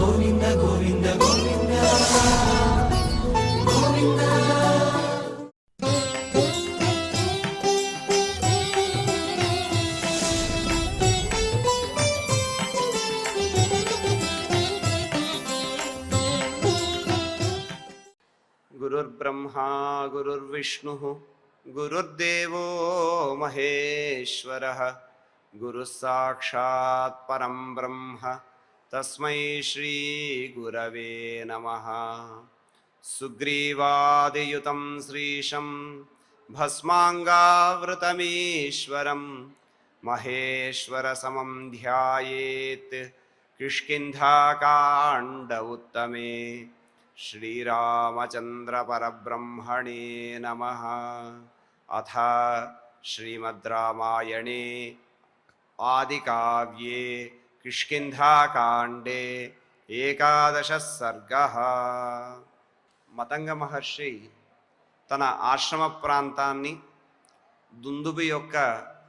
గోవింద గోవింద గోవింద గోవింద. గురుర్బ్రహ్మా గురుర్విష్ణుః గురుర్దేవో మహేశ్వరః గురుః సాక్షాత్ పరం బ్రహ్మ తస్మై శ్రీ గురవే నమః. సుగ్రీవాదియుతం శ్రీశం భస్మాంగావృతమీశ్వరం మహేశ్వర సమం ధ్యాయేత్ కిష్కింధాకాండ ఉత్తమే. శ్రీరామచంద్ర పరబ్రహ్మణే నమః. అథ శ్రీమద్ రామాయణే ఆదికావ్యే కిష్కింధాకాండే ఏకాదశః సర్గః. మతంగ మహర్షి తన ఆశ్రమ ప్రాంతాన్ని దుందుబి యొక్క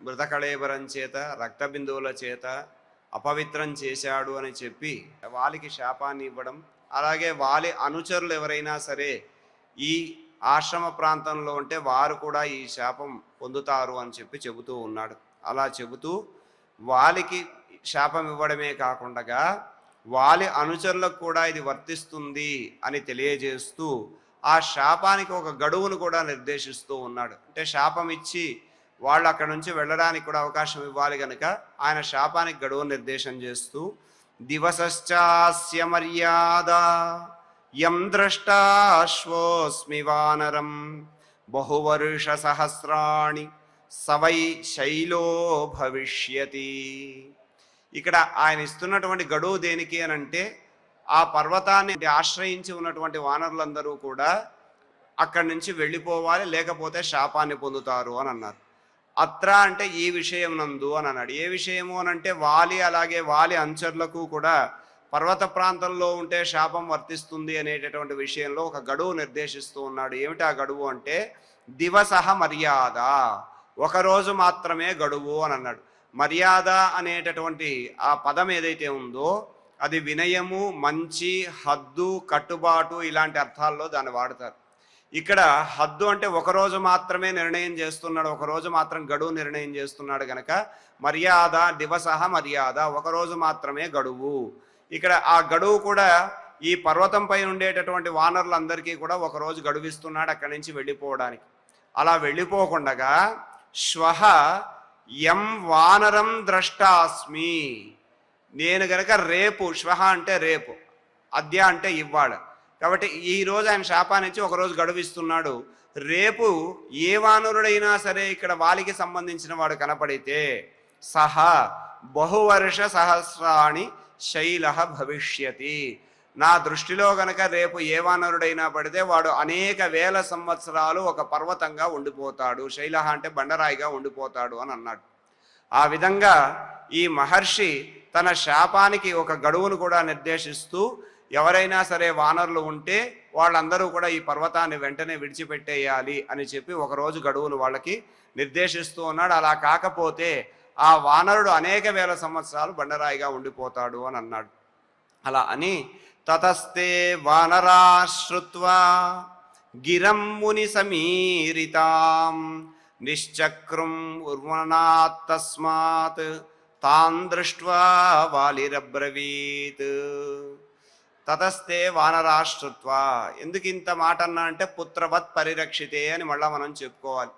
మృతకళేబరం చేత రక్తబిందువుల చేత అపవిత్రం చేశాడు అని చెప్పి వాలికి శాపాన్ని ఇవ్వడం, అలాగే వాలి అనుచరులు ఎవరైనా సరే ఈ ఆశ్రమ ప్రాంతంలో ఉంటే వారు కూడా ఈ శాపం పొందుతారు అని చెప్పి చెబుతూ ఉన్నాడు. అలా చెబుతూ వాలికి శాపం ఇవ్వడమే కాకుండా వాలి అనుచరులకు కూడా ఇది వర్తిస్తుంది అని తెలియజేస్తూ ఆ శాపానికి ఒక గడువును కూడా నిర్దేశిస్తూ ఉన్నాడు. అంటే శాపం ఇచ్చి వాళ్ళు అక్కడ నుంచి వెళ్ళడానికి కూడా అవకాశం ఇవ్వాలి కనుక ఆయన శాపానికి గడువు నిర్దేశం చేస్తూ దివసశ్చాస్య మర్యాదా యం ద్రష్టాశ్వోస్మి వానరం బహువర్ష సహస్రాణి సవై శైలో భవిష్యతి. ఇక్కడ ఆయన ఇస్తున్నటువంటి గడువు దేనికి అని అంటే ఆ పర్వతాన్ని ఆశ్రయించి ఉన్నటువంటి వానరులందరూ కూడా అక్కడి నుంచి వెళ్ళిపోవాలి, లేకపోతే శాపాన్ని పొందుతారు అని అన్నారు. అత్ర అంటే ఈ విషయం నందు అని అన్నాడు. ఏ విషయము అని అంటే వాలి అలాగే వాలి అనుచరులకు కూడా పర్వత ప్రాంతంలో ఉంటే శాపం వర్తిస్తుంది అనేటటువంటి విషయంలో ఒక గడువు నిర్దేశిస్తూ ఉన్నాడు. ఏమిటి ఆ గడువు అంటే దివసహ మర్యాద, ఒకరోజు మాత్రమే గడువు అని అన్నాడు. మర్యాద అనేటటువంటి ఆ పదం ఏదైతే ఉందో అది వినయము, మంచి, హద్దు, కట్టుబాటు ఇలాంటి అర్థాల్లో దాన్ని వాడతారు. ఇక్కడ హద్దు అంటే ఒకరోజు మాత్రమే నిర్ణయం చేస్తున్నాడు, ఒకరోజు మాత్రం గడువు నిర్ణయం చేస్తున్నాడు కనుక మర్యాద దివసహ మర్యాద, ఒకరోజు మాత్రమే గడువు. ఇక్కడ ఆ గడువు కూడా ఈ పర్వతంపై ఉండేటటువంటి వానరులందరికీ కూడా ఒకరోజు గడువిస్తున్నాడు అక్కడి నుంచి వెళ్ళిపోవడానికి. అలా వెళ్ళిపోకుండా శ్వః యం వానరం ద్రష్టాస్మి, నేను గనక రేపు, శ్వః అంటే రేపు, అద్య అంటే ఇవ్వాడు కాబట్టి ఈ రోజు ఆయన శాపాన్నిచ్చి ఒకరోజు గడువిస్తున్నాడు. రేపు ఏ వానరుడైనా సరే ఇక్కడ వాలికి సంబంధించిన వాడు కనపడితే సహ బహువర్ష సహస్రాణి శైల భవిష్యతి, నా దృష్టిలో గనక రేపు ఏ వానరుడైనా పడితే వాడు అనేక వేల సంవత్సరాలు ఒక పర్వతంగా ఉండిపోతాడు, శైల అంటే బండరాయిగా ఉండిపోతాడు అని అన్నాడు. ఆ విధంగా ఈ మహర్షి తన శాపానికి ఒక గడువును కూడా నిర్దేశిస్తూ ఎవరైనా సరే వానరులు ఉంటే వాళ్ళందరూ కూడా ఈ పర్వతాన్ని వెంటనే విడిచిపెట్టేయాలి అని చెప్పి ఒకరోజు గడువును వాళ్ళకి నిర్దేశిస్తూ ఉన్నాడు. అలా కాకపోతే ఆ వానరుడు అనేక వేల సంవత్సరాలు బండరాయిగా ఉండిపోతాడు అని అన్నాడు. అలా అని తతస్తే వానరా శ్రుత్వా గిరం ముని సమీరితాం నిశ్చక్రం ఉర్వనాత్ తస్మాత్ తాన్ దృష్ట్వా వాలిరబ్రవీత్. తతస్తే వానరాశ్రుత్వా, ఎందుకు ఇంత మాట అన్నా అంటే పుత్రవత్ పరిరక్షితే అని మళ్ళా మనం చెప్పుకోవాలి.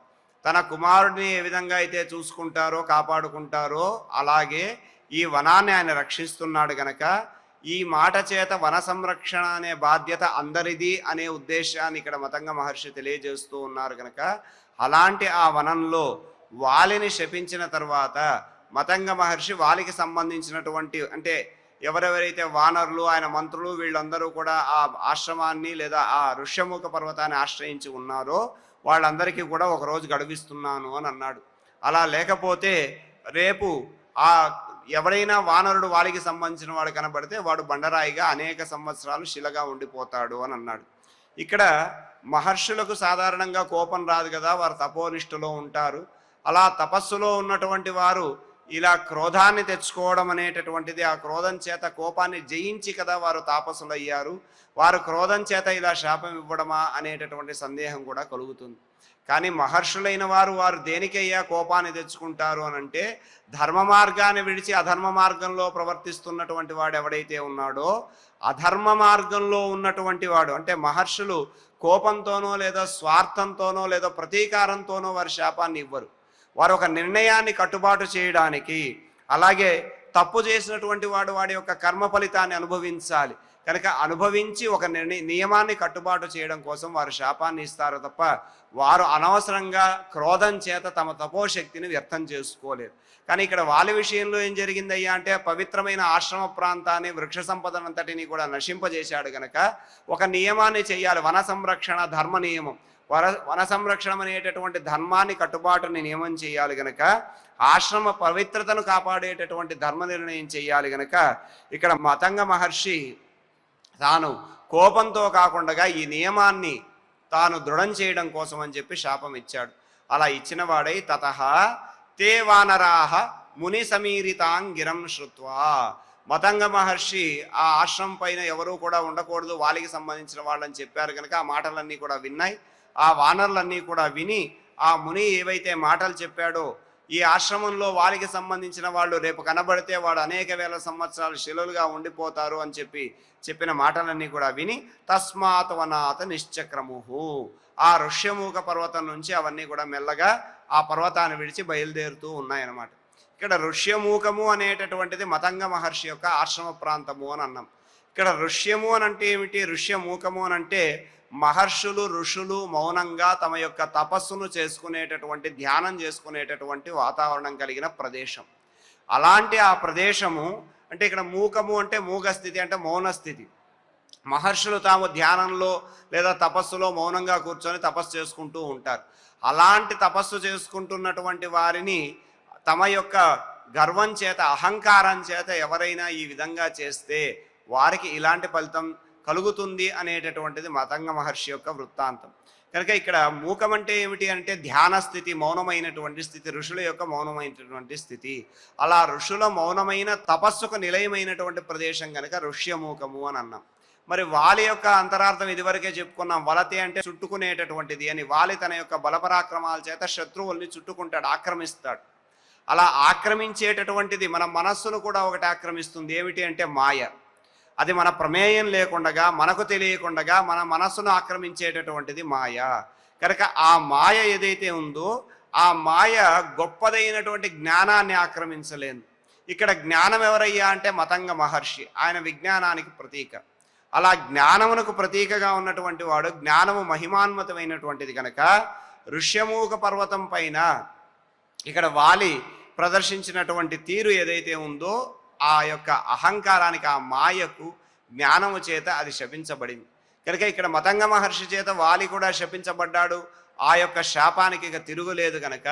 తన కుమారుడిని ఏ విధంగా అయితే చూసుకుంటారో కాపాడుకుంటారో అలాగే ఈ వనాన్ని ఆయన రక్షిస్తున్నాడు గనక ఈ మాట చేత వన సంరక్షణ అనే బాధ్యత అందరిది అనే ఉద్దేశాన్ని ఇక్కడ మతంగ మహర్షి తెలియజేస్తూ ఉన్నారు కనుక అలాంటి ఆ వనంలో వాలిని శపించిన తర్వాత మతంగ మహర్షి వాలికి సంబంధించినటువంటి అంటే ఎవరెవరైతే వానరులు ఆయన మంత్రులు వీళ్ళందరూ కూడా ఆ ఆశ్రమాన్ని లేదా ఆ ఋష్యముఖ పర్వతాన్ని ఆశ్రయించి ఉన్నారో వాళ్ళందరికీ కూడా ఒకరోజు గడువిస్తున్నాను అని అన్నాడు. అలా లేకపోతే రేపు ఆ ఎవరైనా వానరుడు వాలికి సంబంధించిన వాడు కనబడితే వాడు బండరాయిగా అనేక సంవత్సరాలు శిలగా ఉండిపోతాడు అని అన్నాడు. ఇక్కడ మహర్షులకు సాధారణంగా కోపం రాదు కదా, వారు తపోనిష్టలో ఉంటారు. అలా తపస్సులో ఉన్నటువంటి వారు ఇలా క్రోధాన్ని తెచ్చుకోవడం అనేటటువంటిది, ఆ క్రోధం చేత కోపాన్ని జయించి కదా వారు తాపసులు అయ్యారు. వారు క్రోధం చేత ఇలా శాపం ఇవ్వడమా అనేటటువంటి సందేహం కూడా కలుగుతుంది. కానీ మహర్షులైన వారు దేనికయ్యా కోపాన్ని తెచ్చుకుంటారు అని అంటే, ధర్మ మార్గాన్ని విడిచి అధర్మ మార్గంలో ప్రవర్తిస్తున్నటువంటి వాడు ఎవడైతే ఉన్నాడో, అధర్మ మార్గంలో ఉన్నటువంటి వాడు అంటే మహర్షులు కోపంతోనో లేదా స్వార్థంతోనో లేదా ప్రతీకారంతోనో వారి శాపాన్ని ఇవ్వరు. వారు ఒక నిర్ణయాన్ని కట్టుబాటు చేయడానికి, అలాగే తప్పు చేసినటువంటి వాడు వాడి యొక్క కర్మ ఫలితాన్ని అనుభవించాలి కనుక అనుభవించి ఒక నియమాన్ని కట్టుబాటు చేయడం కోసం వారు శాపాన్ని ఇస్తారు తప్ప వారు అనవసరంగా క్రోధం చేత తమ తపోశక్తిని వ్యర్థం చేసుకోలేరు. కానీ ఇక్కడ వాలి విషయంలో ఏం జరిగిందయ్యా అంటే, పవిత్రమైన ఆశ్రమ ప్రాంతాన్ని వృక్ష సంపదనంతటిని కూడా నశింపజేశాడు గనక ఒక నియమాన్ని చేయాలి. వన సంరక్షణ ధర్మ నియమం, వన సంరక్షణ అనేటటువంటి ధర్మాన్ని కట్టుబాటుని నియమం చేయాలి గనక, ఆశ్రమ పవిత్రతను కాపాడేటటువంటి ధర్మ నిర్ణయం చేయాలి గనక, ఇక్కడ మతంగ మహర్షి తాను కోపంతో కాకుండా ఈ నియమాన్ని తాను దృఢం చేయడం కోసం అని చెప్పి శాపం ఇచ్చాడు. అలా ఇచ్చిన వాడై తతః తే వానరాహ ముని సమీరితాంగిరం శ్రుత్వా, మతంగ మహర్షి ఆ ఆశ్రమం పైన ఎవరూ కూడా ఉండకూడదు, వాలికి సంబంధించిన వాళ్ళని చెప్పారు కనుక ఆ మాటలన్నీ కూడా విన్నాయి. ఆ వానరులన్నీ కూడా విని ఆ ముని ఏవైతే మాటలు చెప్పాడో, ఈ ఆశ్రమంలో వారికి సంబంధించిన వాళ్ళు రేపు కనబడితే వాడు అనేక వేల సంవత్సరాలు శిలులుగా ఉండిపోతారు అని చెప్పిన మాటలన్నీ కూడా విని తస్మాత్ వనాత నిశ్చక్రముహు, ఆ ఋష్యమూక పర్వతం నుంచి అవన్నీ కూడా మెల్లగా ఆ పర్వతాన్ని విడిచి బయలుదేరుతూ ఉన్నాయన్నమాట. ఇక్కడ ఋష్యమూకము అనేటటువంటిది మతంగ మహర్షి యొక్క ఆశ్రమ ప్రాంతము అని అన్నాం. ఇక్కడ ఋష్యము అని అంటే ఏమిటి, ఋష్యమూకము అని అంటే మహర్షులు ఋషులు మౌనంగా తమ యొక్క తపస్సును చేసుకునేటటువంటి, ధ్యానం చేసుకునేటటువంటి వాతావరణం కలిగిన ప్రదేశం. అలాంటి ఆ ప్రదేశము అంటే ఇక్కడ మూకము అంటే మూగస్థితి అంటే మౌనస్థితి. మహర్షులు తాము ధ్యానంలో లేదా తపస్సులో మౌనంగా కూర్చొని తపస్సు చేసుకుంటూ ఉంటారు. అలాంటి తపస్సు చేసుకుంటున్నటువంటి వారిని తమ యొక్క గర్వం చేత అహంకారం చేత ఎవరైనా ఈ విధంగా చేస్తే వారికి ఇలాంటి ఫలితం కలుగుతుంది అనేటటువంటిది మతంగ మహర్షి యొక్క వృత్తాంతం. కనుక ఇక్కడ మూకం అంటే ఏమిటి అంటే ధ్యాన స్థితి, మౌనమైనటువంటి స్థితి, ఋషుల యొక్క మౌనమైనటువంటి స్థితి. అలా ఋషుల మౌనమైన తపస్సుకు నిలయమైనటువంటి ప్రదేశం కనుక ఋష్యమూకము అని అన్నాం. మరి వాలి యొక్క అంతరార్థం ఇదివరకే చెప్పుకున్నాం. వలతే అంటే చుట్టుకునేటటువంటిది అని. వాలి తన యొక్క బలపరాక్రమాల చేత శత్రువుల్ని చుట్టుకుంటాడు, ఆక్రమిస్తాడు. అలా ఆక్రమించేటటువంటిది మన మనస్సును కూడా ఒకటి ఆక్రమిస్తుంది. ఏమిటి అంటే మాయ. అది మన ప్రమేయం లేకుండగా, మనకు తెలియకుండగా మన మనస్సును ఆక్రమించేటటువంటిది మాయ. కనుక ఆ మాయ ఏదైతే ఉందో ఆ మాయ గొప్పదైనటువంటి జ్ఞానాన్ని ఆక్రమించలేదు. ఇక్కడ జ్ఞానం ఎవరయ్యా అంటే మతంగ మహర్షి, ఆయన విజ్ఞానానికి ప్రతీక. అలా జ్ఞానమునకు ప్రతీకగా ఉన్నటువంటి వాడు, జ్ఞానము మహిమాన్వితమైనటువంటిది కనుక ఋష్యమూక పర్వతం పైన ఇక్కడ వాలి ప్రదర్శించినటువంటి తీరు ఏదైతే ఉందో ఆ యొక్క అహంకారానికి, ఆ మాయకు జ్ఞానము చేత అది శపించబడింది. కనుక ఇక్కడ మతంగ మహర్షి చేత వాలి కూడా శపించబడ్డాడు. ఆ యొక్క శాపానికి ఇక తిరుగులేదు కనుక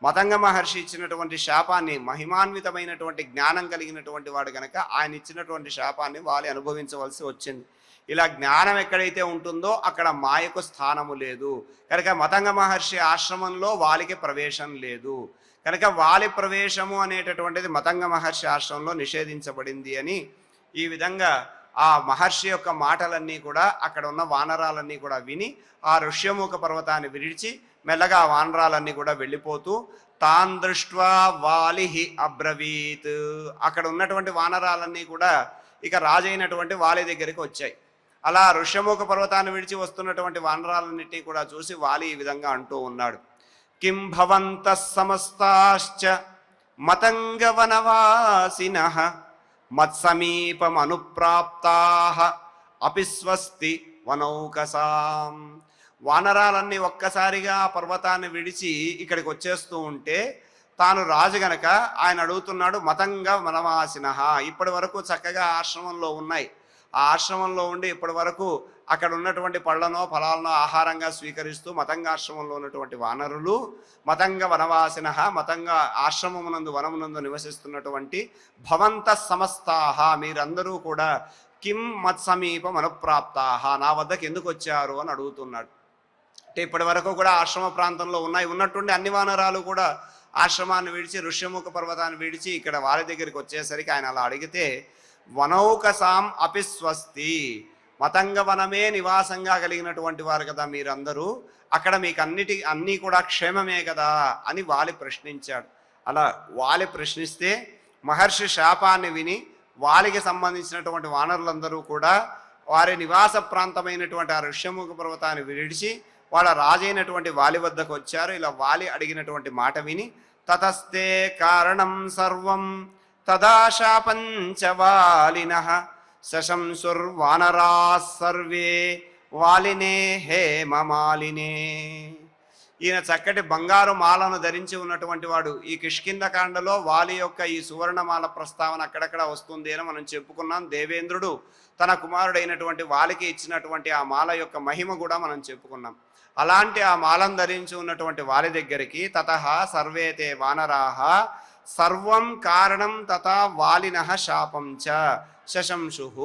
మతంగ మహర్షి ఇచ్చినటువంటి శాపాన్ని, మహిమాన్వితమైనటువంటి జ్ఞానం కలిగినటువంటి వాడు కనుక ఆయన ఇచ్చినటువంటి శాపాన్ని వాలి అనుభవించవలసి వచ్చింది. ఇలా జ్ఞానం ఎక్కడైతే ఉంటుందో అక్కడ మాయకు స్థానము లేదు. కనుక మతంగ మహర్షి ఆశ్రమంలో వాలికి ప్రవేశం లేదు. కనుక వాలి ప్రవేశము అనేటటువంటిది మతంగ మహర్షి ఆశ్రమంలో నిషేధించబడింది అని ఈ విధంగా ఆ మహర్షి యొక్క మాటలన్నీ కూడా అక్కడ ఉన్న వానరాలన్నీ కూడా విని ఆ ఋష్యముఖ పర్వతాన్ని విడిచి మెల్లగా ఆ వానరాలన్నీ కూడా వెళ్ళిపోతూ తాన్ దృష్ట్వా వాలిహి అబ్రవీత్, అక్కడ ఉన్నటువంటి వానరాలన్నీ కూడా ఇక రాజైనటువంటి వాలి దగ్గరికి వచ్చాయి. అలా ఋష్యముఖ పర్వతాన్ని విడిచి వస్తున్నటువంటి వానరాలన్నింటినీ కూడా చూసి వాలి ఈ విధంగా అంటూ ఉన్నాడు, కిం భవంతః సమస్తాశ్చ మతంగ వనవాసినః మత్సమీపం అనుప్రాప్తాః అపిస్వస్తి వనౌకసాం. వానరాలన్నీ ఒక్కసారిగా ఆ పర్వతాన్ని విడిచి ఇక్కడికి వచ్చేస్తూ ఉంటే తాను రాజు గనక ఆయన అడుగుతున్నాడు, మతంగ వనవాసినః, ఇప్పటి వరకు చక్కగా ఆశ్రమంలో ఉన్నాయి, ఆ ఆశ్రమంలో ఉండి ఇప్పటి వరకు అక్కడ ఉన్నటువంటి పళ్ళనో ఫలాలనో ఆహారంగా స్వీకరిస్తూ మతంగాశ్రమంలో ఉన్నటువంటి వానరులు, మతంగ వనవాసినః, మతంగ ఆశ్రమమునందు వనమునందు నివసిస్తున్నటువంటి భవంత సమస్తాహ, మీరందరూ కూడా కిం మత్సమీపం అనుప్రాప్తాహ, నా వద్దకు ఎందుకు వచ్చారు అని అడుగుతున్నాడు. అంటే ఇప్పటి వరకు కూడా ఆశ్రమ ప్రాంతంలో ఉన్నట్టుండి అన్ని వానరాలు కూడా ఆశ్రమాన్ని విడిచి ఋష్యముఖ పర్వతాన్ని విడిచి ఇక్కడ వారి దగ్గరికి వచ్చేసరికి ఆయన అలా అడిగితే వనౌకసాం అపిస్వస్తి, మతంగ వనమే నివాసంగా కలిగినటువంటి వారు కదా మీరందరూ, అక్కడ మీకు అన్నీ కూడా క్షేమమే కదా అని వాలి ప్రశ్నించాడు. అలా వాలి ప్రశ్నిస్తే మహర్షి శాపాన్ని విని వాలికి సంబంధించినటువంటి వానరులందరూ కూడా వారి నివాస ప్రాంతమైనటువంటి ఆ ఋష్యముఖ పర్వతాన్ని విడిచి వాళ్ళ రాజైనటువంటి వాలి వద్దకు వచ్చారు. ఇలా వాలి అడిగినటువంటి మాట విని తతస్తే కారణం సర్వం తదా శాపంచ వాలినః శశంసుర్వానరా సర్వే వాలినే హేమమాలినే. ఈయన చక్కటి బంగారు మాలను ధరించి ఉన్నటువంటి వాడు. ఈ కిష్కింధకాండలో వాలి యొక్క ఈ సువర్ణమాల ప్రస్తావన అక్కడక్కడ వస్తుంది అని మనం చెప్పుకున్నాం. దేవేంద్రుడు తన కుమారుడైనటువంటి వాలికి ఇచ్చినటువంటి ఆ మాల యొక్క మహిమ కూడా మనం చెప్పుకున్నాం. అలాంటి ఆ మాలను ధరించి ఉన్నటువంటి వాలి దగ్గరికి తతః సర్వేతే వానరాః సర్వం కారణం తథా వాలినః శాపం చ శశంసుః.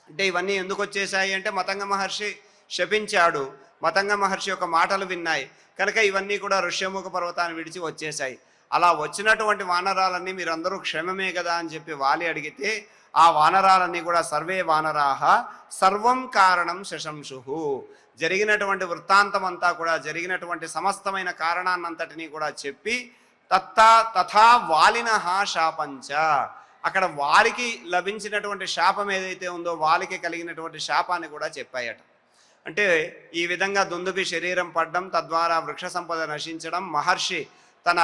అంటే ఇవన్నీ ఎందుకు వచ్చేసాయి అంటే మతంగ మహర్షి శపించాడు, మతంగ మహర్షి యొక్క మాటలు విన్నాయి కనుక ఇవన్నీ కూడా ఋష్యముఖ పర్వతాన్ని విడిచి వచ్చేసాయి. అలా వచ్చినటువంటి వానరాలన్నీ మీరందరూ క్షేమమే కదా అని చెప్పి వాలి అడిగితే ఆ వానరాలన్నీ కూడా సర్వే వానరాః సర్వం కారణం శశంసుః, జరిగినటువంటి వృత్తాంతం అంతా కూడా జరిగినటువంటి సమస్తమైన కారణాన్నంతటినీ కూడా చెప్పి తథా వాలినః శాపంచ, అక్కడ వాలికి లభించినటువంటి శాపం ఏదైతే ఉందో వాలికి కలిగినటువంటి శాపాన్ని కూడా చెప్పాయట. అంటే ఈ విధంగా దుందుబి శరీరం పడ్డం, తద్వారా వృక్ష సంపద నశించడం, మహర్షి తన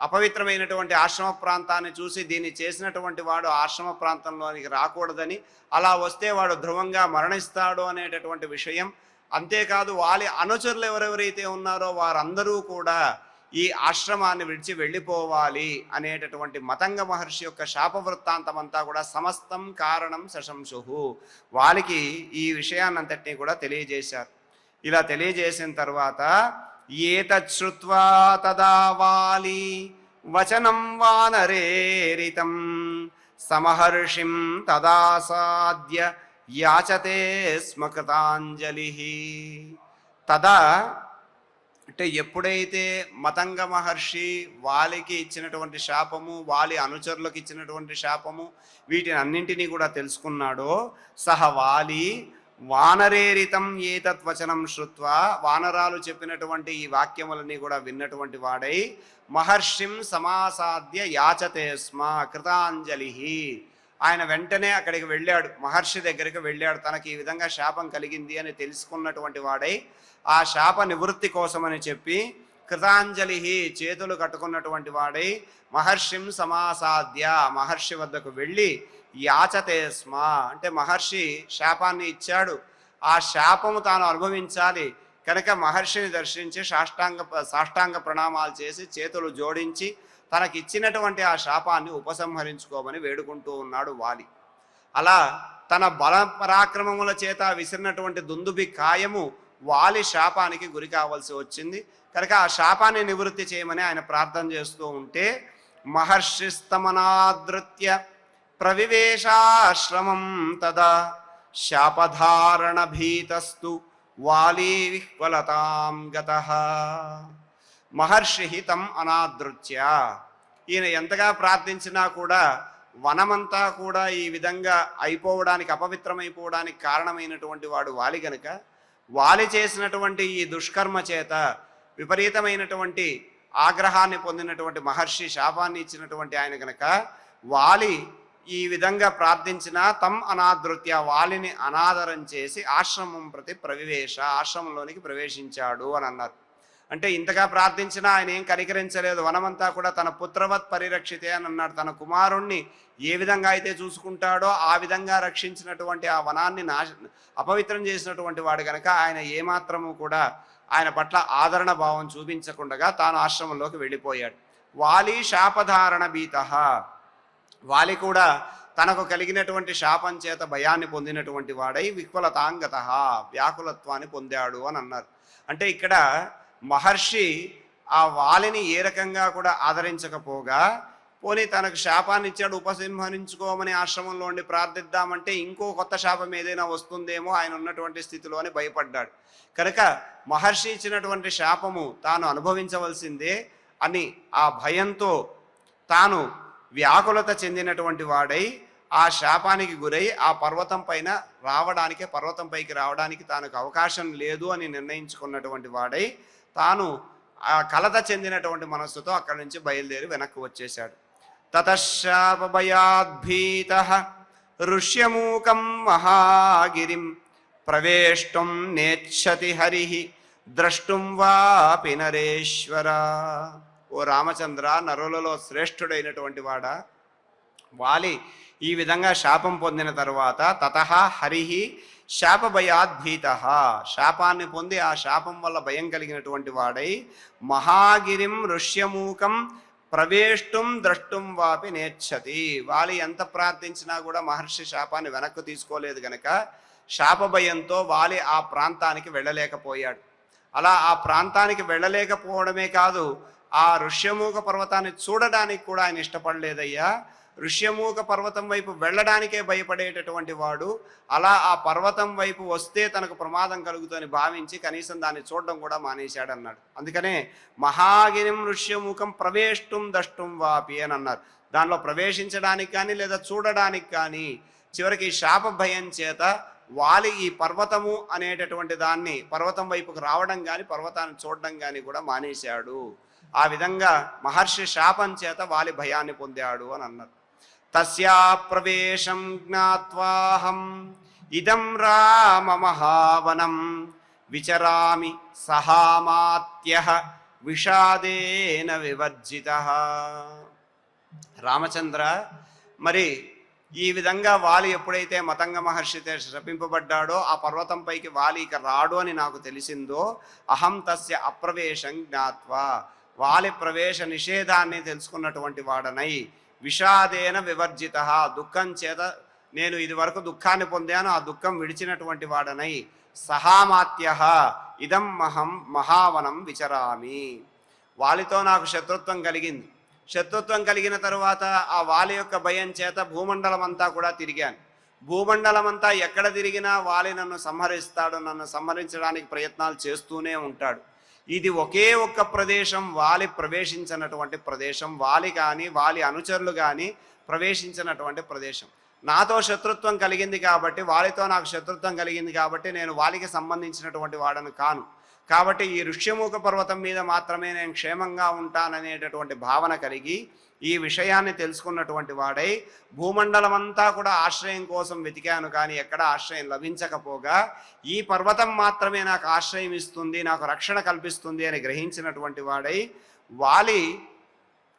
అపవిత్రమైనటువంటి ఆశ్రమ ప్రాంతాన్ని చూసి దీన్ని చేసినటువంటి వాడు ఆశ్రమ ప్రాంతంలోనికి రాకూడదని, అలా వస్తే వాడు ధ్రువంగా మరణిస్తాడు అనేటటువంటి విషయం. అంతేకాదు వాలి అనుచరులు ఎవరెవరైతే ఉన్నారో వారందరూ కూడా ఈ ఆశ్రమాన్ని విడిచి వెళ్ళిపోవాలి అనేటటువంటి మతంగ మహర్షి యొక్క శాప వృత్తాంతం అంతా కూడా సమస్తం కారణం శశంసుః, వాలికి ఈ విషయాన్నంతటినీ కూడా తెలియజేశారు. ఇలా తెలియజేసిన తర్వాత ఏతచ్చుత్వా తదా వాలి వచనం వానరేరితం సమహర్షిం తదాసాద్య యాచతే స్మ కృతాంజలి. తదా అంటే ఎప్పుడైతే మతంగ మహర్షి వాలికి ఇచ్చినటువంటి శాపము, వాలి అనుచరులకు ఇచ్చినటువంటి శాపము, వీటిని అన్నింటినీ కూడా తెలుసుకున్నాడో సహ వాలి వానరేరితం ఏతత్వచనం శ్రుత్వా, వానరాలు చెప్పినటువంటి ఈ వాక్యములన్నీ కూడా విన్నటువంటి వాడై మహర్షిం సమాసాద్య యాచతే స్మ కృతాంజలి, ఆయన వెంటనే అక్కడికి వెళ్ళాడు, మహర్షి దగ్గరికి వెళ్ళాడు. తనకి ఈ విధంగా శాపం కలిగింది అని తెలుసుకున్నటువంటి వాడై ఆ శాప నివృత్తి కోసమని చెప్పి కృతాంజలి చేతులు కట్టుకున్నటువంటి వాడై మహర్షిం సమాసాద్య, మహర్షి వద్దకు వెళ్ళి యాచతే స్మ, అంటే మహర్షి శాపాన్ని ఇచ్చాడు, ఆ శాపము తాను అనుభవించాలి కనుక మహర్షిని దర్శించి సాష్టాంగ ప్రణామాలు చేసి చేతులు జోడించి తనకిచ్చినటువంటి ఆ శాపాన్ని ఉపసంహరించుకోమని వేడుకుంటూ ఉన్నాడు వాలి. అలా తన బల పరాక్రమముల చేత విసిరినటువంటి దుందుబి కాయము వాలి శాపానికి గురి కావాల్సి వచ్చింది కనుక ఆ శాపాన్ని నివృత్తి చేయమని ఆయన ప్రార్థన చేస్తూ ఉంటే మహర్షిస్తమనాదృత్య ప్రవివేశాశ్రమం తదా శాపధారణ భీతస్తు వాలి విహ్వలతాం గతః. మహర్షి తం అనాదృత్య, ఈయన ఎంతగా ప్రార్థించినా కూడా వనమంతా కూడా ఈ విధంగా అయిపోవడానికి, అపవిత్రమైపోవడానికి కారణమైనటువంటి వాడు వాలి గనుక వాలి చేసినటువంటి ఈ దుష్కర్మ చేత విపరీతమైనటువంటి ఆగ్రహాన్ని పొందినటువంటి మహర్షి శాపాన్ని ఇచ్చినటువంటి ఆయన గనక వాలి ఈ విధంగా ప్రార్థించిన తం అనాదృత్య, వాలిని అనాదరం చేసి ఆశ్రమం ప్రతి ప్రవివేశ, ఆశ్రమంలోనికి ప్రవేశించాడు అని అన్నారు. అంటే ఇంతగా ప్రార్థించినా ఆయన ఏం కనికరించలేదు, వనమంతా కూడా తన పుత్రవత్ పరిరక్షితే అని అన్నాడు. తన కుమారుణ్ణి ఏ విధంగా అయితే చూసుకుంటాడో ఆ విధంగా రక్షించినటువంటి ఆ వనాన్ని అపవిత్రం చేసినటువంటి వాడు కనుక ఆయన ఏమాత్రము కూడా ఆయన పట్ల ఆదరణ భావం చూపించకుండా తాను ఆశ్రమంలోకి వెళ్ళిపోయాడు. వాలి శాపధారణ భీత, వాలి కూడా తనకు కలిగినటువంటి శాపం చేత భయాన్ని పొందినటువంటి వాడై విహ్వలతాంగత, వ్యాకులత్వాన్ని పొందాడు అని అన్నారు. అంటే ఇక్కడ మహర్షి ఆ వాలిని ఏ రకంగా కూడా ఆదరించకపోగా పోనీ తనకు శాపాన్ని ఇచ్చాడు ఉపసంహరించుకోమని ఆశ్రమంలో ఉండి ప్రార్థిద్దామంటే ఇంకో కొత్త శాపం ఏదైనా వస్తుందేమో ఆయన ఉన్నటువంటి స్థితిలో అని భయపడ్డాడు కనుక మహర్షి ఇచ్చినటువంటి శాపము తాను అనుభవించవలసిందే, అని ఆ భయంతో తాను వ్యాకులత చెందినటువంటి వాడై ఆ శాపానికి గురై ఆ పర్వతం పైకి రావడానికి తనకు అవకాశం లేదు అని నిర్ణయించుకున్నటువంటి వాడై తాను ఆ కలత చెందినటువంటి మనస్సుతో అక్కడి నుంచి బయలుదేరి వెనక్కి వచ్చేశాడు. తతశ్శాపభయాద్భీతః ఋష్యమూకం మహాగిరిం ప్రవేష్టుం నేచ్చతి హరిః ద్రష్టుం వాపి నరేశ్వర. ఓ రామచంద్ర, నరులలో శ్రేష్ఠుడైనటువంటి వాడా, వాలి ఈ విధంగా శాపం పొందిన తరువాత తతః హరిః శాపభయాద్భీతః, శాపాన్ని పొంది ఆ శాపం వల్ల భయం కలిగినటువంటి వాడై మహాగిరిం ఋష్యమూకం ప్రవేష్టుం ద్రష్టుం వాపి నేచ్చతి. వాలి ఎంత ప్రార్థించినా కూడా మహర్షి శాపాన్ని వెనక్కు తీసుకోలేదు గనక శాప భయంతో వాలి ఆ ప్రాంతానికి వెళ్ళలేకపోయాడు. అలా ఆ ప్రాంతానికి వెళ్ళలేకపోవడమే కాదు, ఆ ఋష్యమూక పర్వతాన్ని చూడడానికి కూడా ఆయన ఇష్టపడలేదయ్యా. ఋష్యమూక పర్వతం వైపు వెళ్ళడానికే భయపడేటటువంటి వాడు అలా ఆ పర్వతం వైపు వస్తే తనకు ప్రమాదం కలుగుతుందని భావించి కనీసం దాన్ని చూడడం కూడా మానేశాడు అన్నాడు. అందుకనే మహాగిరిం ఋష్యమూకం ప్రవేష్టుం దష్టుం వాపి అని అన్నారు. దానిలో ప్రవేశించడానికి కానీ లేదా చూడడానికి కానీ చివరికి శాప భయం చేత వాలి ఈ పర్వతము అనేటటువంటి దాన్ని పర్వతం వైపుకు రావడం కానీ పర్వతాన్ని చూడడం కానీ కూడా మానేశాడు. ఆ విధంగా మహర్షి శాపం చేత వాలి భయాన్ని పొందాడు అని అన్నారు. తస్యా ప్రవేశం జ్ఞాత్వాహం ఇదం రామ మహావనం విచరామి సహామాత్యః విషాదేన వివర్జితః. రామచంద్ర, మరి ఈ విధంగా వాలి ఎప్పుడైతే మతంగ మహర్షితో శపింపబడ్డాడో ఆ పర్వతం పైకి వాలి ఇక రాడు అని నాకు తెలిసిందో, అహం తస్య అప్రవేశం జ్ఞాత్వా, వాలి ప్రవేశ నిషేధాన్ని తెలుసుకున్నటువంటి వాడనై విషాదేన వివర్జిత, దుఃఖం చేత నేను ఇది వరకు దుఃఖాన్ని పొందాను, ఆ దుఃఖం విడిచినటువంటి వాడనై సహామాత్యః ఇదం మహావనం విచరామి. వాలితో నాకు శత్రుత్వం కలిగింది. శత్రుత్వం కలిగిన తరువాత ఆ వాలి యొక్క భయం చేత భూమండలం అంతా కూడా తిరిగాను. భూమండలం అంతా ఎక్కడ తిరిగినా వాలి నన్ను సంహరిస్తాడు, నన్ను సంహరించడానికి ప్రయత్నాలు చేస్తూనే ఉంటాడు. ఇది ఒకే ఒక్క ప్రదేశం వాలి ప్రవేశించినటువంటి ప్రదేశం, వాలి కానీ వాలి అనుచరులు కానీ ప్రవేశించినటువంటి ప్రదేశం. నాతో శత్రుత్వం కలిగింది కాబట్టి, వాలితో నాకు శత్రుత్వం కలిగింది కాబట్టి నేను వాలికి సంబంధించినటువంటి వాడను కాను. కాబట్టి ఈ ఋష్యమూక పర్వతం మీద మాత్రమే నేను క్షేమంగా ఉంటాననేటటువంటి భావన కలిగి ఈ విషయాన్ని తెలుసుకున్నటువంటి వాడై భూమండలం అంతా కూడా ఆశ్రయం కోసం వెతికాను, కానీ ఎక్కడ ఆశ్రయం లభించకపోగా ఈ పర్వతం మాత్రమే నాకు ఆశ్రయం ఇస్తుంది, నాకు రక్షణ కల్పిస్తుంది అని గ్రహించినటువంటి వాడై వాలి,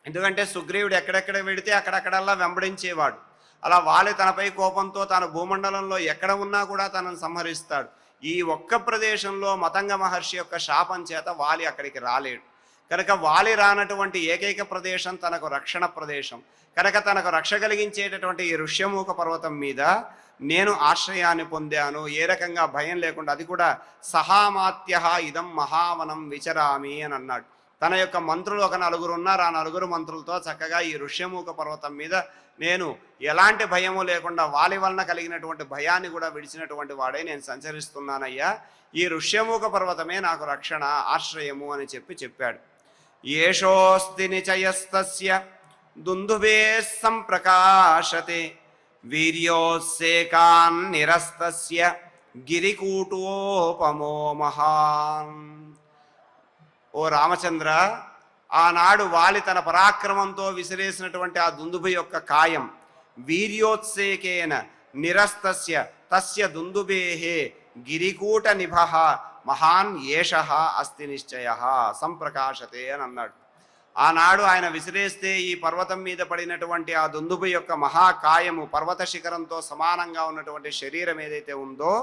ఎందుకంటే సుగ్రీవుడు ఎక్కడెక్కడ వెడితే అక్కడక్కడల్లా వెంబడించేవాడు, అలా వాలి తనపై కోపంతో తాను భూమండలంలో ఎక్కడ ఉన్నా కూడా తనను సంహరిస్తాడు. ఈ ఒక్క ప్రదేశంలో మతంగ మహర్షి యొక్క శాపం చేత వాలి అక్కడికి రాలేడు కనుక వాలి రానటువంటి ఏకైక ప్రదేశం తనకు రక్షణ ప్రదేశం కనుక తనకు రక్ష కలిగించేటటువంటి ఈ ఋష్యమూక పర్వతం మీద నేను ఆశ్రయాన్ని పొందాను. ఏ రకంగా భయం లేకుండా, అది కూడా సహామాత్యః ఇదం మహావనం విచరామి అని అన్నాడు. తన యొక్క మంత్రులు ఒక నలుగురు ఉన్నారు. ఆ నలుగురు మంత్రులతో చక్కగా ఈ ఋష్యమూక పర్వతం మీద నేను ఎలాంటి భయము లేకుండా వాలి వలన కలిగినటువంటి భయాన్ని కూడా విడిచినటువంటి వాడే నేను సంచరిస్తున్నానయ్యా. ఈ ఋష్యమూక పర్వతమే నాకు రక్షణ ఆశ్రయము అని చెప్పాడు. ఏషోస్తి నిచయస్తస్య దుందుభే సంప్రకాశతే వీర్యోస్సేకాన్ నిరస్తస్య గిరికూటోపమో మహాన్. ఓ రామచంద్ర, ఆనాడు వాలి తన పరాక్రమంతో విసిరేసినటువంటి ఆ దుందుభి యొక్క కాయం వీర్యోత్సేకేన నిరస్తస్య తస్య దుందుభేహే గిరికూట నిభః మహాన్ ఏషః అస్తి నిశ్చయః సంప్రకాశతే అని అన్నాడు. ఆనాడు ఆయన విసిరేస్తే ఈ పర్వతం మీద పడినటువంటి ఆ దుందుభి యొక్క మహాకాయము పర్వత శిఖరంతో సమానంగా ఉన్నటువంటి శరీరం ఏదైతే ఉందో,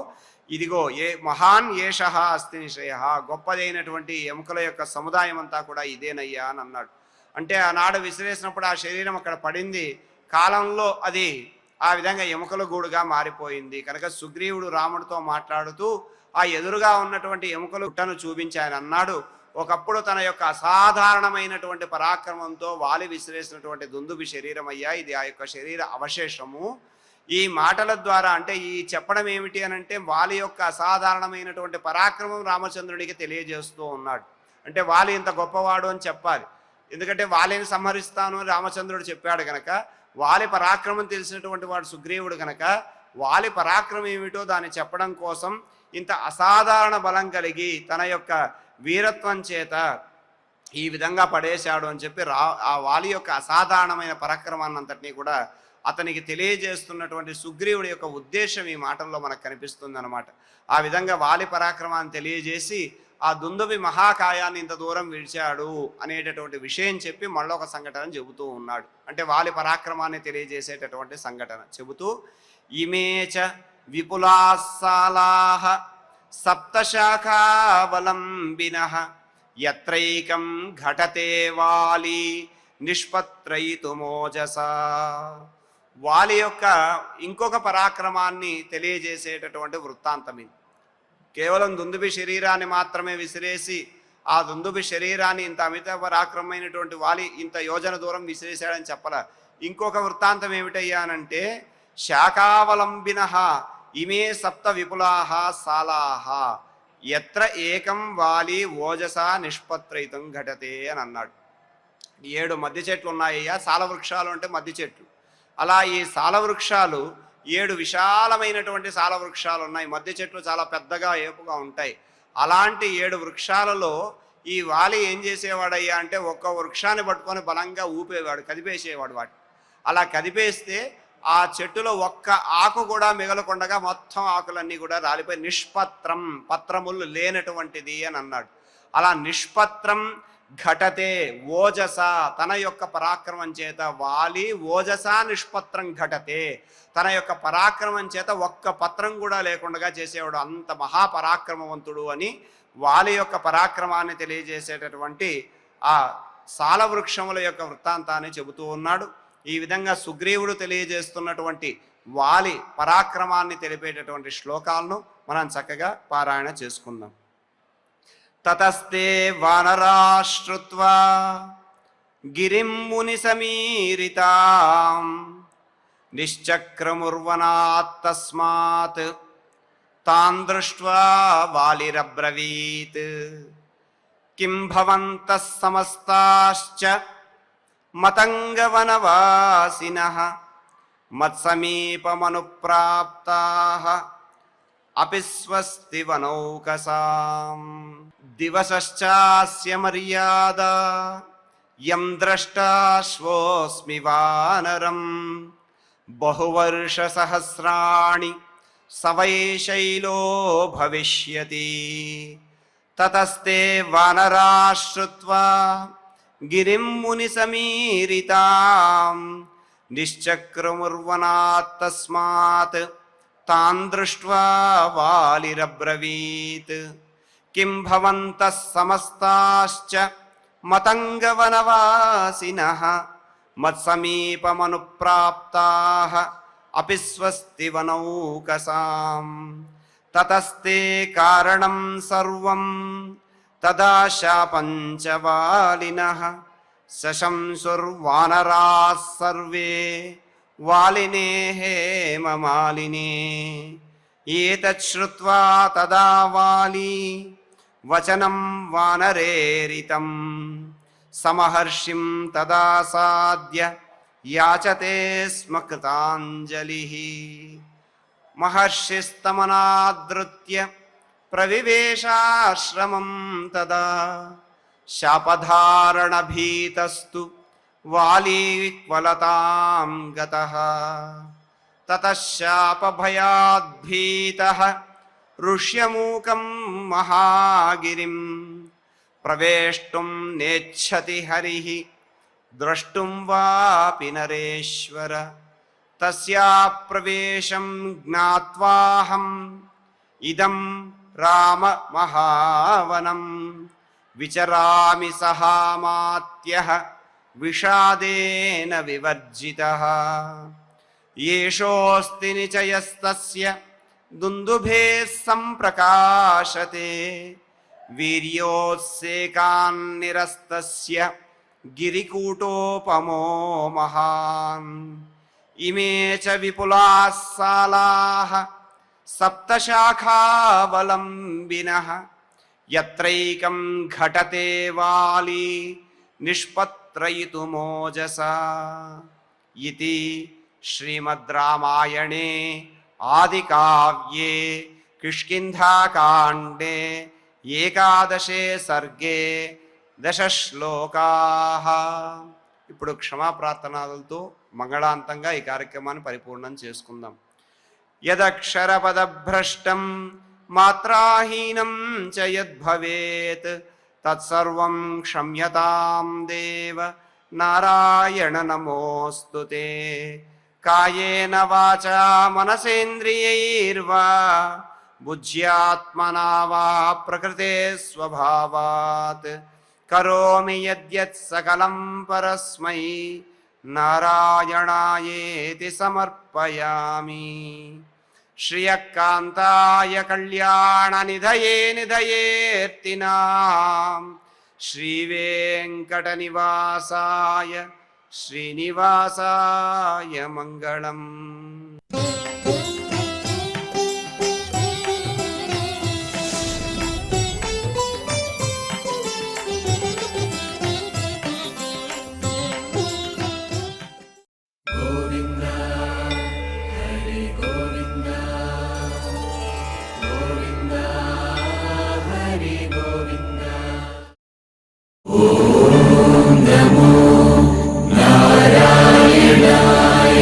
ఇదిగో ఏ మహాన్ ఏషః అస్తి నిశ్చయః, గొప్పదైనటువంటి ఎముకల యొక్క సముదాయం అంతా కూడా ఇదేనయ్యా అని అన్నాడు. అంటే ఆనాడు విసిరేసినప్పుడు ఆ శరీరం అక్కడ పడింది, కాలంలో అది ఆ విధంగా ఎముకల గూడుగా మారిపోయింది. కనుక సుగ్రీవుడు రాముడితో మాట్లాడుతూ ఆ ఎదురుగా ఉన్నటువంటి ఎముకలు గుట్టను చూపించి ఆయన అన్నాడు, ఒకప్పుడు తన యొక్క అసాధారణమైనటువంటి పరాక్రమంతో వాలి విసిరేసినటువంటి దుందుభి శరీరం అయ్యా, ఇది ఆ యొక్క శరీర అవశేషము. ఈ మాటల ద్వారా అంటే ఈ చెప్పడం ఏమిటి అని అంటే వాలి యొక్క అసాధారణమైనటువంటి పరాక్రమం రామచంద్రునికి తెలియజేస్తూ ఉన్నాడు. అంటే వాలి ఇంత గొప్పవాడు అని చెప్పాలి. ఎందుకంటే వాలిని సంహరిస్తాను అని రామచంద్రుడు చెప్పాడు గనక, వాలి పరాక్రమం తెలిసినటువంటి వాడు సుగ్రీవుడు గనక వాలి పరాక్రమం ఏమిటో దాన్ని చెప్పడం కోసం ఇంత అసాధారణ బలం కలిగి తన యొక్క వీరత్వం చేత ఈ విధంగా పడేశాడు అని చెప్పి ఆ వాలి యొక్క అసాధారణమైన పరాక్రమాన్ని అంతటినీ కూడా అతనికి తెలియజేస్తున్నటువంటి సుగ్రీవుడి యొక్క ఉద్దేశం ఈ మాటల్లో మనకు కనిపిస్తుంది అన్నమాట. ఆ విధంగా వాలి పరాక్రమాన్ని తెలియజేసి ఆ దుందుభి మహాకాయాన్ని ఇంత దూరం విడిచాడు అనేటటువంటి విషయం చెప్పి మళ్ళొక సంఘటన చెబుతూ ఉన్నాడు. అంటే వాలి పరాక్రమాన్ని తెలియజేసేటటువంటి సంఘటన చెబుతూ ఇమేచ విపులాసాలాహ సప్తశాఖావలంబినః యత్రైకం ఘటతే వాలి నిష్పత్రయితుమోజసా. వాలి యొక్క ఇంకొక పరాక్రమాన్ని తెలియజేసేటటువంటి వృత్తాంతం ఇది. కేవలం దుందుభి శరీరాన్ని మాత్రమే విసిరేసి ఆ దుందుభి శరీరాన్ని ఇంత అమిత పరాక్రమమైనటువంటి వాలి ఇంత యోజన దూరం విసిరేశాడని చెప్పల. ఇంకొక వృత్తాంతం ఏమిటయ్యానంటే శాఖావలంబిన ఇమే సప్త విపులాహ సాలాహ ఎత్ర ఏకం వాలి ఓజసా నిష్పత్రయితం ఘటతే అని అన్నాడు. 7 మద్ది చెట్లు ఉన్నాయ్యా, సాల వృక్షాలు అంటే మద్ది చెట్లు. అలా ఈ సాల వృక్షాలు 7 విశాలమైనటువంటి సాల వృక్షాలు ఉన్నాయి. మద్ది చెట్లు చాలా పెద్దగా ఏపుగా ఉంటాయి. అలాంటి 7 వృక్షాలలో ఈ వాలి ఏం చేసేవాడయ్యా అంటే ఒక్క వృక్షాన్ని పట్టుకొని బలంగా ఊపేవాడు, కదిపేసేవాడు వాటి. అలా కదిపేస్తే ఆ చెట్టులో ఒక్క ఆకు కూడా మిగలకుండగా మొత్తం ఆకులన్నీ కూడా రాలిపోయి నిష్పత్రం, పత్రములు లేనటువంటిది అని అన్నాడు. అలా నిష్పత్రం ఘటతే ఓజస, తన యొక్క పరాక్రమం చేత వాలి ఓజస నిష్పత్రం ఘటతే, తన యొక్క పరాక్రమం చేత ఒక్క పత్రం కూడా లేకుండా చేసేవాడు. అంత మహాపరాక్రమవంతుడు అని వాలి యొక్క పరాక్రమాన్ని తెలియజేసేటటువంటి ఆ సాల వృక్షముల యొక్క వృత్తాంతాన్ని చెబుతూ ఉన్నాడు. ఈ విధంగా సుగ్రీవుడు తెలియజేస్తున్నటువంటి వాలి పరాక్రమాన్ని తెలిపేటటువంటి శ్లోకాలను మనం చక్కగా పారాయణ చేసుకుందాం. తతస్తే వానరాశ్రుత్వా గిరిం ముని సమీరితాం నిశ్చక్రముర్వనాత్ తస్మాత్ తాన్ దృష్ట్వా వాలిరబ్రవీత్ కిం భవంతః సమస్తాశ్చ మతంగవనవాసినః మత్సమీపమనుప్రాప్తాః అపి స్వస్తి వనౌకసాం దివసశ్చాస్య మర్యాదా యం ద్రష్టాశ్వోస్మి వానరం బహువర్ష సహస్రాణి సవై శైలో భవిష్యతి. తతస్తే వానరాశ్రుత్వా గిరిం ముని సమీరితాం నిశ్చక్రముర్వనాత్ తస్మాత్ తాన్ దృష్ట్వా వాలిరబ్రవీత్ కిం భవంతః సమస్తాశ్చ మతంగవనవాసినః మత్సమీపమనుప్రాప్తాః అపి స్వస్తి వనౌకసాం. తతస్తే కారణం సర్వం తదా శాపంచ వాలినః శశంసుర్వానరాः సర్వే వాలినే హేమమాలినే. ఏతత్ శ్రుత్వా తదా వాలి వచనం వానరేరితం సమహర్షిం తదా సాద్య యాచతే స్మ కృతాంజలిః. మహర్షిస్తమనాదృత్య ప్రవివేశాశ్రమం తదా శాపధారణభీతస్తు వాలి క్వలతాం గతః. తతః శాపభయాద్భీతః ఋష్యమూకం మహాగిరిం ప్రవేష్టుం నేచ్ఛతి హరిః ద్రష్టుం వాపి నరేశ్వర. తస్యా ప్రవేశం జ్ఞాత్వాహం ఇదం రామ మహావనం విచరామి సహామాత్యః విషాదేన వివర్జితః. ఏషోస్తి నిచయస్తస్య దుందుభేః సంప్రకాశతే వీర్యోత్సేకాన్నిరస్తస్య గిరికూటోపమో మహాన్. ఇమే చ విపులాः సాలాः సప్తశాఖావలంబినః యత్రైకం ఘటతే వాలి నిష్పత్రయితుమోజసా. त्रयितुमोजसा इति श्रीमद्रामायणे आदिकाव्ये किष्किन्धाकाण्डे ఏకాదశే సర్గే 10 శ్లోకాః. ఇప్పుడు క్షమాప్రార్థనలతో మంగళాంతంగా ఈ కార్యక్రమాన్ని పరిపూర్ణం చేసుకుందాం. యదక్షరపదభ్రష్టం మాత్రాహీనం చ యద్భవేత్ తత్సర్వం క్షమ్యతాం దేవ నారాయణ నమోస్తుతే. కాయేన వాచా మనసేంద్రియైర్వా బుద్ధ్యాత్మనా వా ప్రకృతే స్వభావాత్ కరోమి యద్యత్ సకలం పరస్మై నారాయణాయేతి సమర్పయామి. శ్రియకాంతాయ కళ్యాణ నిధయే నిధయేర్తినాం శ్రీవేంకట నివాసాయ శ్రీనివాసాయ మంగళం. నమో నారాయణాయ.